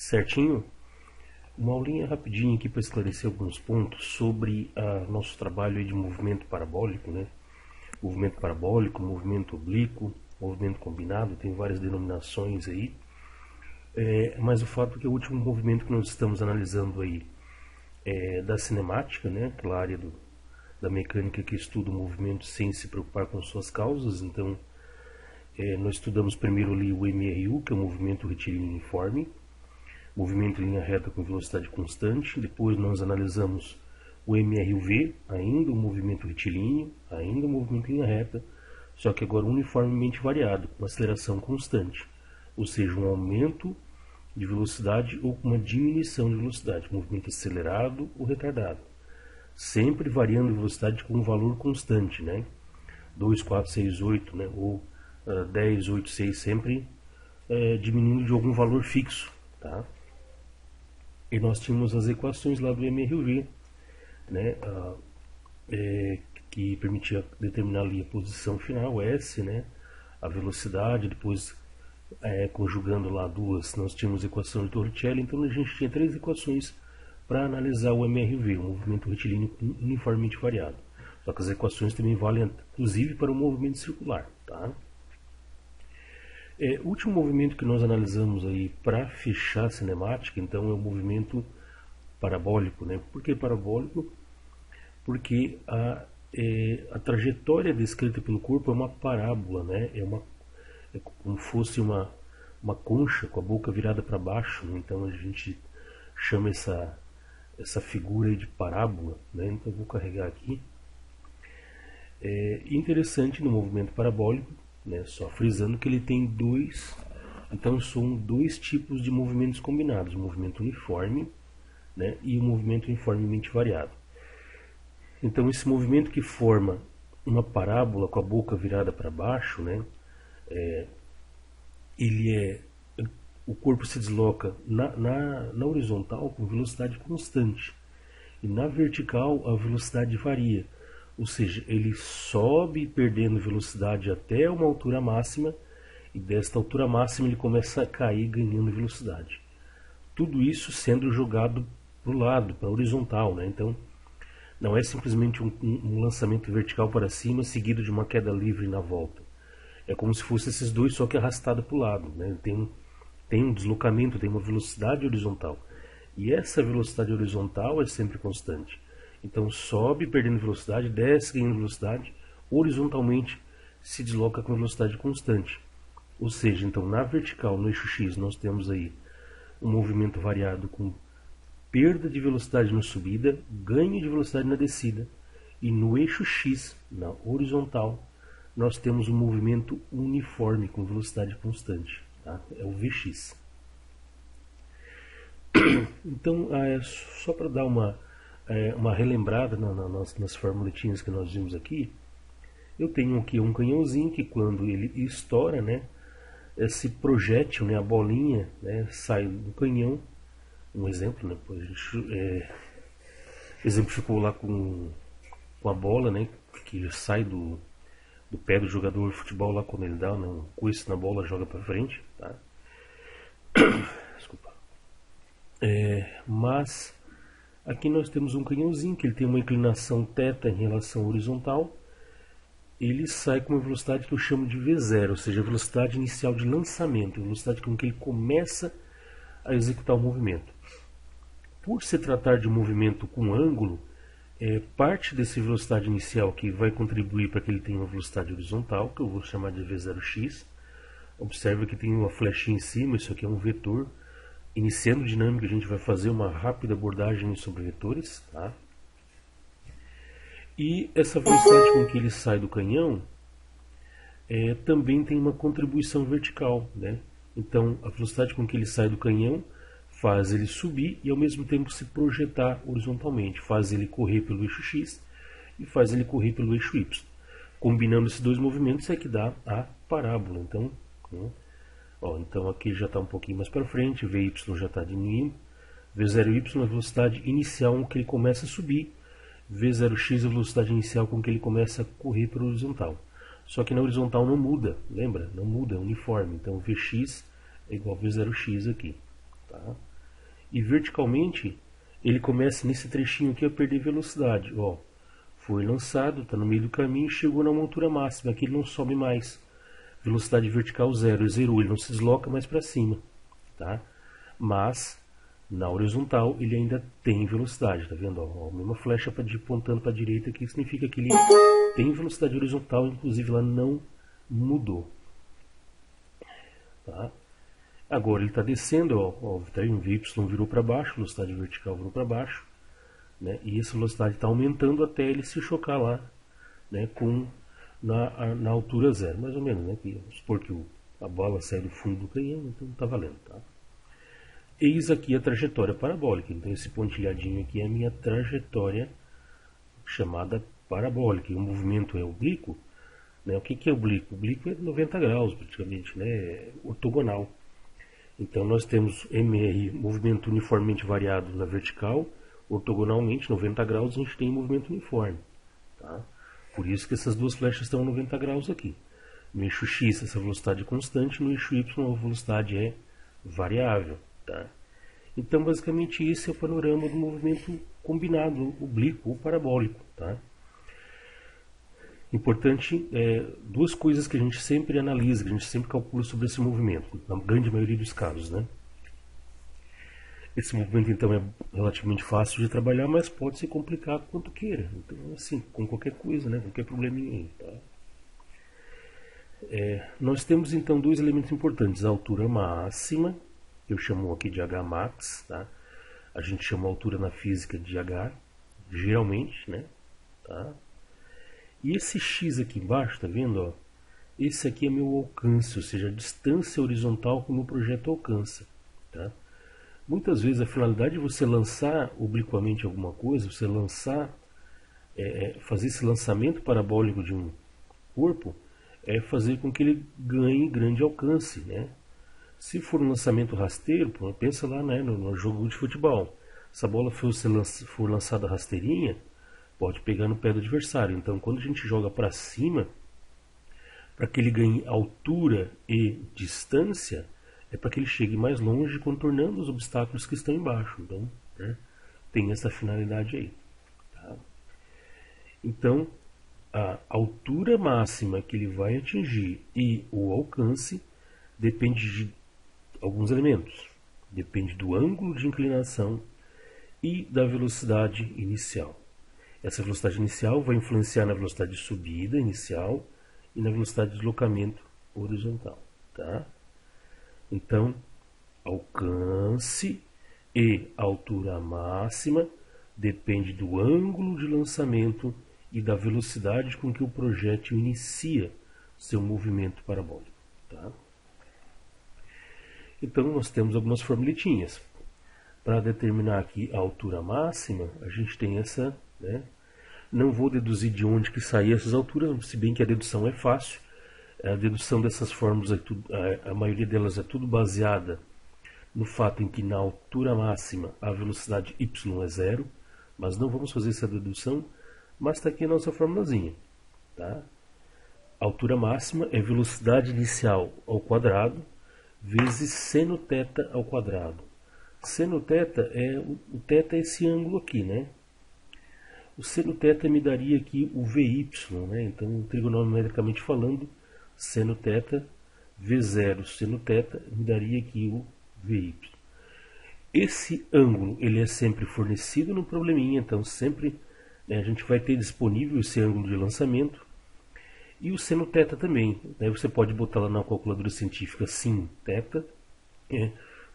Certinho? Uma aulinha rapidinha aqui para esclarecer alguns pontos sobre nosso trabalho aí de movimento parabólico, né? Movimento parabólico, movimento oblíquo, movimento combinado, tem várias denominações aí. Mas o fato é que o último movimento que nós estamos analisando aí é da cinemática, né? Aquela área da mecânica que estuda o movimento sem se preocupar com suas causas. Então, nós estudamos primeiro ali o MRU, que é o movimento retilíneo uniforme, movimento em linha reta com velocidade constante. Depois nós analisamos o MRUV, ainda o movimento retilíneo, ainda o movimento em linha reta, só que agora uniformemente variado, com aceleração constante, ou seja, um aumento de velocidade ou uma diminuição de velocidade, movimento acelerado ou retardado, sempre variando a velocidade com um valor constante, né? 2, 4, 6, 8, né? Ou 10, 8, 6, sempre diminuindo de algum valor fixo, tá? E nós tínhamos as equações lá do MRV, né? Que permitia determinar ali a posição final, S, né? A velocidade, depois conjugando lá duas, nós tínhamos a equação de Torricelli. Então a gente tinha três equações para analisar o MRV, o movimento retilíneo uniformemente variado. Só que as equações também valem inclusive para o movimento circular, tá? O último movimento que nós analisamos aí para fechar a cinemática, então, é o movimento parabólico, né? Por que parabólico? Porque a trajetória descrita pelo corpo é uma parábola, né? É como se fosse uma concha com a boca virada para baixo, né? Então a gente chama essa figura aí de parábola, né? Então eu vou carregar aqui. Interessante no movimento parabólico, né? Só frisando que ele tem então são dois tipos de movimentos combinados, o movimento uniforme, né? E o movimento uniformemente variado. Então esse movimento que forma uma parábola com a boca virada para baixo, né? O corpo se desloca na horizontal com velocidade constante, e na vertical a velocidade varia, ou seja, ele sobe perdendo velocidade até uma altura máxima, e desta altura máxima ele começa a cair ganhando velocidade. Tudo isso sendo jogado para o lado, para a horizontal, né? Então não é simplesmente um lançamento vertical para cima seguido de uma queda livre na volta. É como se fosse esses dois, só que arrastado para o lado, né? Tem um deslocamento, tem uma velocidade horizontal. E essa velocidade horizontal é sempre constante. Então sobe perdendo velocidade, desce ganhando velocidade, horizontalmente se desloca com velocidade constante. Ou seja, então na vertical, no eixo X, nós temos aí um movimento variado com perda de velocidade na subida, ganho de velocidade na descida. E no eixo X, na horizontal, nós temos um movimento uniforme com velocidade constante, tá? É o Vx. Então, só para dar uma relembrada nas formuletinhas que nós vimos aqui, eu tenho aqui um canhãozinho que, quando ele estoura, né, esse projétil, né, a bolinha, né, sai do canhão. Um exemplo, né, a gente exemplificou lá com a bola, né, que sai do pé do jogador de futebol lá, quando ele dá um coice na bola, joga para frente, tá? Desculpa. Mas aqui nós temos um canhãozinho que ele tem uma inclinação θ em relação à horizontal. Ele sai com uma velocidade que eu chamo de V0, ou seja, a velocidade inicial de lançamento, a velocidade com que ele começa a executar o movimento. Por se tratar de um movimento com ângulo, parte dessa velocidade inicial que vai contribuir para que ele tenha uma velocidade horizontal, que eu vou chamar de V0x. Observe que tem uma flechinha em cima, isso aqui é um vetor. Iniciando dinâmica, a gente vai fazer uma rápida abordagem sobre vetores, tá? E essa velocidade com que ele sai do canhão também tem uma contribuição vertical, né? Então, a velocidade com que ele sai do canhão faz ele subir e ao mesmo tempo se projetar horizontalmente, faz ele correr pelo eixo X e faz ele correr pelo eixo Y. Combinando esses dois movimentos é que dá a parábola. Então, né? Então aqui já está um pouquinho mais para frente, Vy já está diminuindo, V0y é a velocidade inicial com que ele começa a subir, V0x é a velocidade inicial com que ele começa a correr pela horizontal. Só que na horizontal não muda, lembra? Não muda, é uniforme. Então Vx é igual a V0x aqui. Tá? E verticalmente, ele começa nesse trechinho aqui a perder velocidade. Ó, foi lançado, está no meio do caminho, chegou na altura máxima, aqui ele não sobe mais. Velocidade vertical zero, zerou, ele não se desloca mais para cima. Tá? Mas, na horizontal, ele ainda tem velocidade, tá vendo? Ó, a mesma flecha apontando para a direita aqui, significa que ele tem velocidade horizontal, inclusive ela não mudou. Tá? Agora ele está descendo, ó, o VY virou para baixo, velocidade vertical virou para baixo, né? E essa velocidade está aumentando até ele se chocar lá, né, na altura zero, mais ou menos, né? Vamos supor que a bola sai do fundo do canhão, então está valendo. Tá? Eis aqui a trajetória parabólica, então esse pontilhadinho aqui é a minha trajetória chamada parabólica, e o movimento é oblíquo, né? O que é oblíquo? Oblíquo é 90 graus praticamente, né? É ortogonal. Então nós temos MR, movimento uniformemente variado na vertical, ortogonalmente 90 graus a gente tem movimento uniforme. Tá? Por isso que essas duas flechas estão a 90 graus aqui. No eixo X essa velocidade é constante, no eixo Y a velocidade é variável. Tá? Então basicamente esse é o panorama do movimento combinado, oblíquo ou parabólico. Tá? Importante, duas coisas que a gente sempre analisa, que a gente sempre calcula sobre esse movimento, na grande maioria dos casos, né? Esse movimento então é relativamente fácil de trabalhar, mas pode se complicar quanto queira. Então, assim, com qualquer coisa, né? Qualquer probleminha aí, tá? Nós temos então dois elementos importantes, a altura máxima, que eu chamo aqui de Hmax, tá? A gente chama a altura na física de H, geralmente, né? Tá? E esse X aqui embaixo, tá vendo? Ó? Esse aqui é meu alcance, ou seja, a distância horizontal que o meu projeto alcança. Tá? Muitas vezes a finalidade de você lançar obliquamente alguma coisa, você lançar, fazer esse lançamento parabólico de um corpo, é fazer com que ele ganhe grande alcance. Né? Se for um lançamento rasteiro, pensa lá, né, no jogo de futebol. Se a bola for lançada rasteirinha, pode pegar no pé do adversário. Então, quando a gente joga para cima, para que ele ganhe altura e distância, é para que ele chegue mais longe, contornando os obstáculos que estão embaixo. Então, né, tem essa finalidade aí. Tá? Então, a altura máxima que ele vai atingir e o alcance depende de alguns elementos. Depende do ângulo de inclinação e da velocidade inicial. Essa velocidade inicial vai influenciar na velocidade de subida inicial e na velocidade de deslocamento horizontal. Tá? Então, alcance e altura máxima depende do ângulo de lançamento e da velocidade com que o projétil inicia seu movimento parabólico. Tá? Então, nós temos algumas formuletinhas. Para determinar aqui a altura máxima, a gente tem essa... Né? Não vou deduzir de onde que saem essas alturas, se bem que a dedução é fácil. A dedução dessas fórmulas, a maioria delas é tudo baseada no fato em que na altura máxima a velocidade y é zero, mas não vamos fazer essa dedução, mas está aqui a nossa formulazinha. Tá? A altura máxima é velocidade inicial ao quadrado vezes seno θ ao quadrado. Seno θ o θ é esse ângulo aqui, né? O seno θ me daria aqui o VY, né? Então, trigonometricamente falando, seno θ V0 seno θ me daria aqui o VY. Esse ângulo ele é sempre fornecido no probleminha, então sempre, né, a gente vai ter disponível esse ângulo de lançamento. E o seno θ também. Né? Você pode botar lá na calculadora científica sin θ.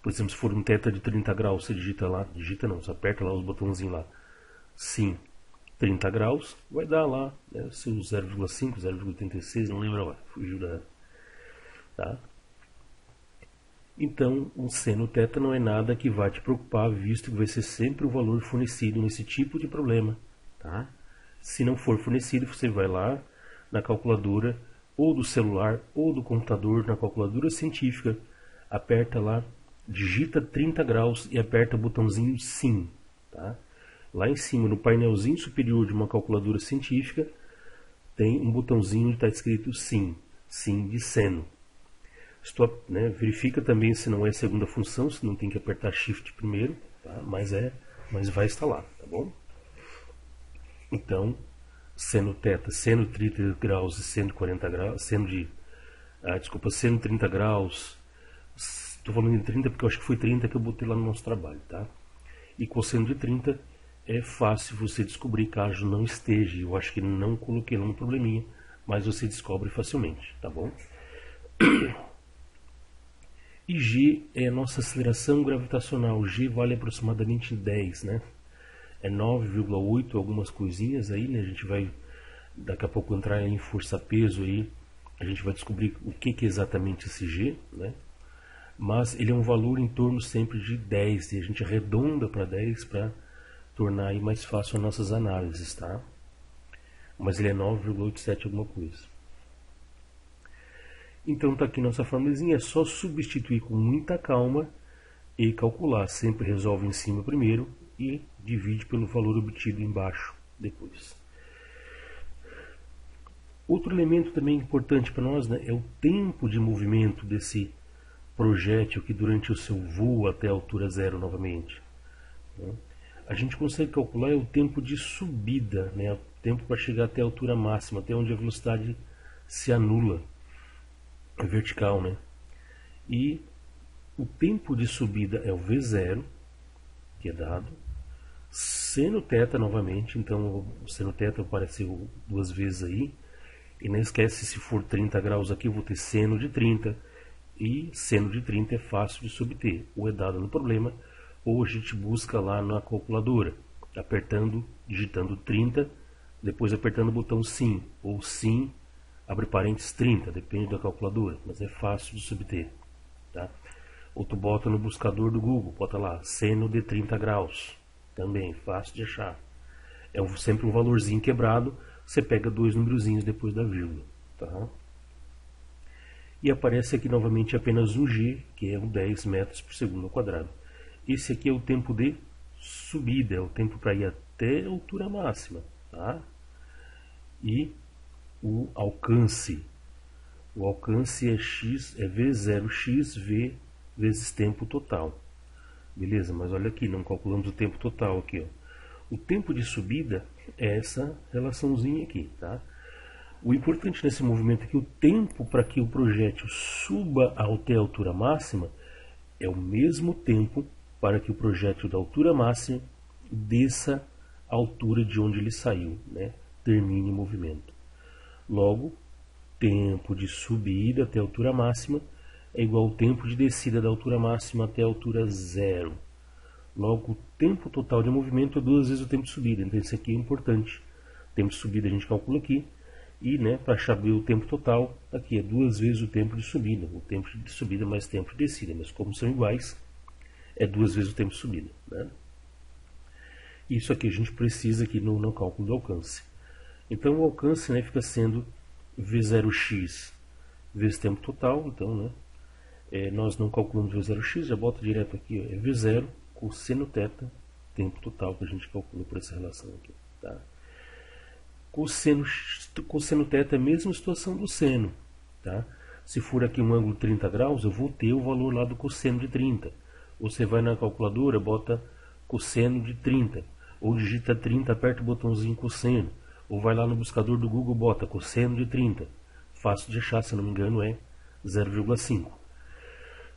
Por exemplo, se for um θ de 30 graus, você digita lá, você aperta lá os botãozinhos lá, sin 30 graus, vai dar lá, né, seu 0,5, 0,86, não lembro agora, fugiu da... Tá? Então, o seno θ não é nada que vai te preocupar, visto que vai ser sempre o valor fornecido nesse tipo de problema. Tá? Se não for fornecido, você vai lá na calculadora, ou do celular, ou do computador, na calculadora científica, aperta lá, digita 30 graus e aperta o botãozinho SIM. Tá? Lá em cima, no painelzinho superior de uma calculadora científica, tem um botãozinho que está escrito SIM, SIM de seno. Verifica também se não é segunda função, se não tem que apertar Shift primeiro. tá? Mas vai estar lá, tá bom? Então, seno θ, seno 30 graus e seno 40 graus, seno 30 graus, estou falando em 30 porque eu acho que foi 30 que eu botei lá no nosso trabalho, tá? E cosseno de 30 é fácil você descobrir caso não esteja, eu acho que não coloquei lá no probleminha, mas você descobre facilmente, tá bom? E G é a nossa aceleração gravitacional, G vale aproximadamente 10, né? É 9,8 algumas coisinhas aí, né? A gente vai daqui a pouco entrar em força-peso aí, a gente vai descobrir o que é exatamente esse G, né? Mas ele é um valor em torno sempre de 10, e a gente arredonda para 10 para tornar aí mais fácil as nossas análises, tá? Mas ele é 9,87 alguma coisa. Então tá aqui nossa formulazinha, é só substituir com muita calma e calcular. Sempre resolve em cima primeiro e divide pelo valor obtido embaixo depois. Outro elemento também importante para nós, né, é o tempo de movimento desse projétil que durante o seu voo até a altura zero novamente. Né? A gente consegue calcular o tempo de subida, né, o tempo para chegar até a altura máxima, até onde a velocidade se anula, é vertical, né? E o tempo de subida é o V0, que é dado, seno θ novamente, então o seno θ apareceu duas vezes aí, e não esquece, se for 30 graus aqui, eu vou ter seno de 30, e seno de 30 é fácil de subter, ou é dado no problema, ou a gente busca lá na calculadora, digitando 30, depois apertando o botão sim, ou sim, abre parênteses 30, depende da calculadora, mas é fácil de subter, tá? Ou tu bota no buscador do Google, bota lá, seno de 30 graus, também fácil de achar. É sempre um valorzinho quebrado, você pega dois numerozinhos depois da vírgula, tá? E aparece aqui novamente apenas um G, que é 10 metros por segundo ao quadrado. Esse aqui é o tempo de subida, é o tempo para ir até a altura máxima, tá? E o alcance é V0xV vezes tempo total. Beleza, mas olha aqui, não calculamos o tempo total aqui, ó. O tempo de subida é essa relaçãozinha aqui, tá? O importante nesse movimento é que o tempo para que o projétil suba até a altura máxima é o mesmo tempo para que o projétil da altura máxima desça a altura de onde ele saiu, né? Termine o movimento. Logo, tempo de subida até a altura máxima é igual ao tempo de descida da altura máxima até a altura zero. Logo, o tempo total de movimento é duas vezes o tempo de subida. Então, isso aqui é importante. O tempo de subida a gente calcula aqui. E, né, para saber o tempo total, aqui é duas vezes o tempo de subida. O tempo de subida mais tempo de descida. Mas como são iguais, é duas vezes o tempo de subida, né? Isso aqui a gente precisa aqui no cálculo do alcance. Então, o alcance, né, fica sendo V0x vezes tempo total. Então, né, nós não calculamos V0x, já bota direto aqui, ó, é V0 cosseno θ, tempo total que a gente calcula por essa relação aqui, tá? Cosseno θ é a mesma situação do seno, tá? Se for aqui um ângulo 30 graus, eu vou ter o valor lá do cosseno de 30. Você vai na calculadora, bota cosseno de 30, ou digita 30, aperta o botãozinho cosseno, ou vai lá no buscador do Google, bota cosseno de 30. Fácil de achar, se não me engano, é 0,5.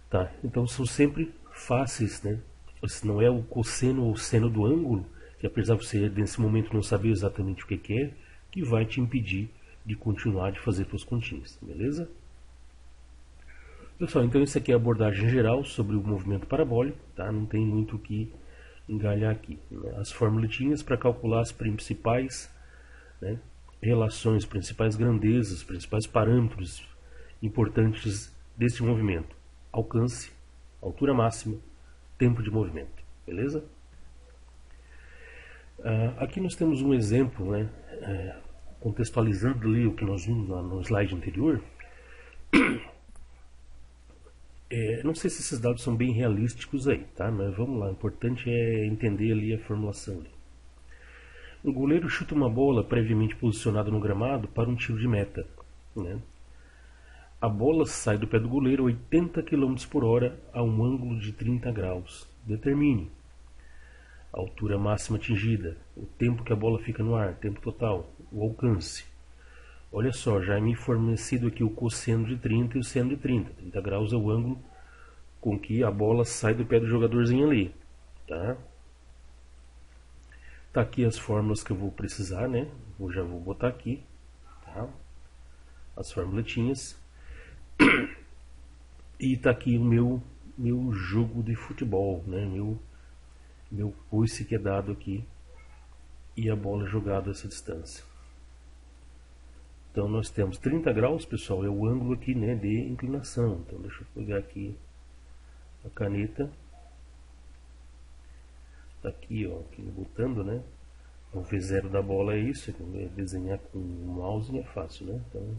Tá? Então são sempre fáceis, né? Se não é o cosseno ou o seno do ângulo, que apesar de você nesse momento não saber exatamente o que é, que vai te impedir de continuar de fazer suas continhas, beleza? Pessoal, então isso aqui é a abordagem geral sobre o movimento parabólico, tá? Não tem muito o que engalhar aqui, né? As formuletinhas para calcular as principais, né, relações, principais grandezas, principais parâmetros importantes desse movimento: alcance, altura máxima, tempo de movimento, beleza? Aqui nós temos um exemplo, né, contextualizando ali o que nós vimos lá no slide anterior. Não sei se esses dados são bem realísticos aí, tá? Mas vamos lá, o importante é entender ali a formulação ali. Um goleiro chuta uma bola previamente posicionada no gramado para um tiro de meta, né? A bola sai do pé do goleiro a 80 km por hora a um ângulo de 30 graus. Determine a altura máxima atingida, o tempo que a bola fica no ar, tempo total, o alcance. Olha só, já é me fornecido aqui o cosseno de 30 e o seno de 30. 30 graus é o ângulo com que a bola sai do pé do jogadorzinho ali, tá? Tá aqui as fórmulas que eu vou precisar, né? Eu já vou botar aqui, tá? As formuletinhas. E tá aqui o meu jogo de futebol, né? Meu coice que é dado aqui e a bola jogada a essa distância. Então nós temos 30 graus, pessoal, é o ângulo aqui, né, de inclinação. Então deixa eu pegar aqui a caneta. Tá aqui, ó, aqui botando, né? O V0 da bola é isso, desenhar com o mouse é fácil, né? Então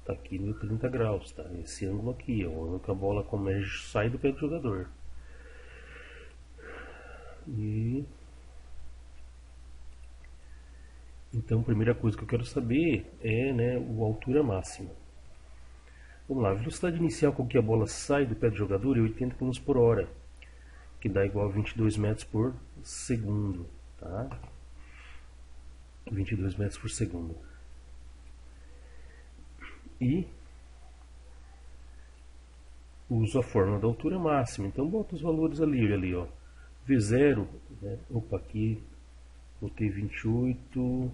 tá aqui no 30 graus, tá? Esse ângulo aqui, ó, o ângulo que a bola sai do pé do jogador. E então a primeira coisa que eu quero saber é, né, a altura máxima. Vamos lá, a velocidade inicial com que a bola sai do pé do jogador é 80 km por hora, que dá igual a 22 metros por segundo, tá? 22 metros por segundo. E uso a fórmula da altura máxima. Então bota os valores ali, ó. V0, né? Opa, aqui botei 28.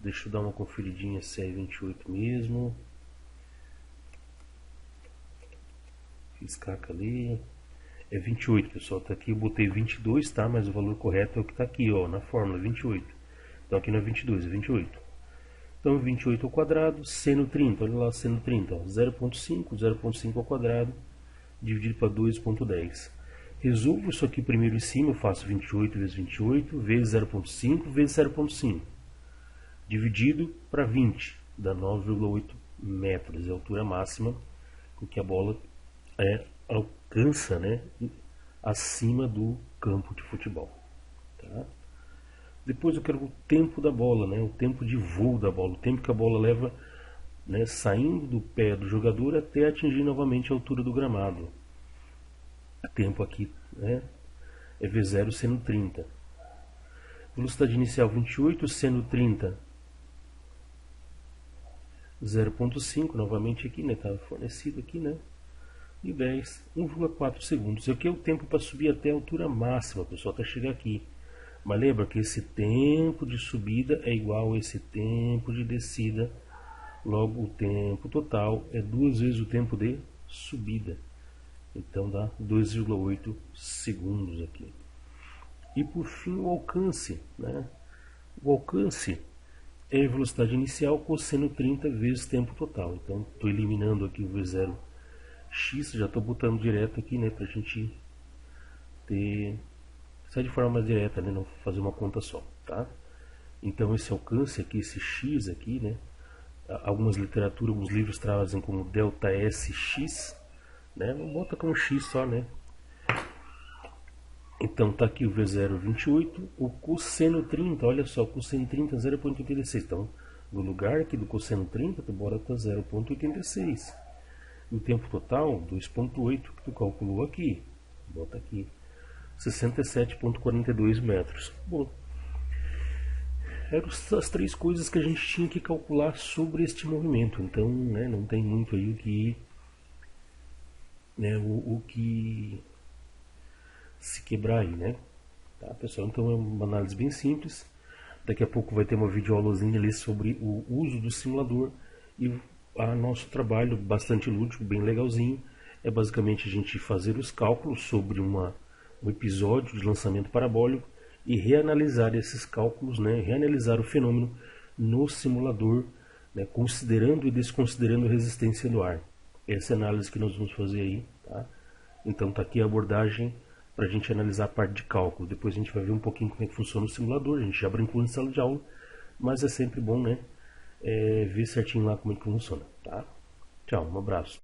Deixa eu dar uma conferidinha se é 28 mesmo. Fiz caca ali. É 28, pessoal. Tá aqui, eu botei 22, tá? Mas o valor correto é o que tá aqui, ó, na fórmula, 28. Então aqui não é 22, é 28. Então 28 ao quadrado, seno 30. Olha lá, seno 30, ó, 0,5 ao quadrado, dividido para 2,10. Resolvo isso aqui primeiro em cima, eu faço 28 vezes 28, vezes 0,5, vezes 0,5. Dividido para 20, dá 9,8 metros. É a altura máxima com que a bola alcança, né, acima do campo de futebol. Tá? Depois eu quero o tempo da bola, né, o tempo de voo da bola, o tempo que a bola leva, né, saindo do pé do jogador até atingir novamente a altura do gramado. O tempo aqui, né, é V0 seno 30. Velocidade inicial 28, seno 30, 0,5, novamente aqui, né, está fornecido aqui, né, e 10, 1,4 segundos. Isso aqui é o tempo para subir até a altura máxima, pessoal, até chegar aqui. Mas lembra que esse tempo de subida é igual a esse tempo de descida. Logo, o tempo total é 2 vezes o tempo de subida. Então dá 2,8 segundos aqui. E por fim o alcance, né? O alcance é a velocidade inicial cosseno 30 vezes tempo total. Então estou eliminando aqui o V0x, já estou botando direto aqui, né? Para a gente ter... sai de forma mais direta, né? Não fazer uma conta só, tá? Então esse alcance aqui, esse x aqui, né? Algumas literaturas, alguns livros trazem como delta SX, né? Bota como x só, né? Então tá aqui o V0 28, o cosseno 30, olha só, cosseno 30 é 0,86. Então, no lugar aqui do cosseno 30, tu bota 0,86. E o tempo total, 2,8, que tu calculou aqui. Bota aqui. 67,42 metros. Bom, eram as 3 coisas que a gente tinha que calcular sobre este movimento. Então, né, não tem muito aí o que, né, o que se quebrar aí, né? Tá, pessoal? Então é uma análise bem simples. Daqui a pouco vai ter uma videoaulazinha ali sobre o uso do simulador e nosso trabalho bastante lúdico, bem legalzinho. É basicamente a gente fazer os cálculos sobre um episódio de lançamento parabólico e reanalisar esses cálculos, né? Reanalisar o fenômeno no simulador, né? Considerando e desconsiderando a resistência do ar. Essa é a análise que nós vamos fazer aí, tá? Então tá aqui a abordagem para a gente analisar a parte de cálculo. Depois a gente vai ver um pouquinho como é que funciona o simulador. A gente já brincou em sala de aula, mas é sempre bom, né, ver certinho lá como é que funciona, tá? Tchau, um abraço.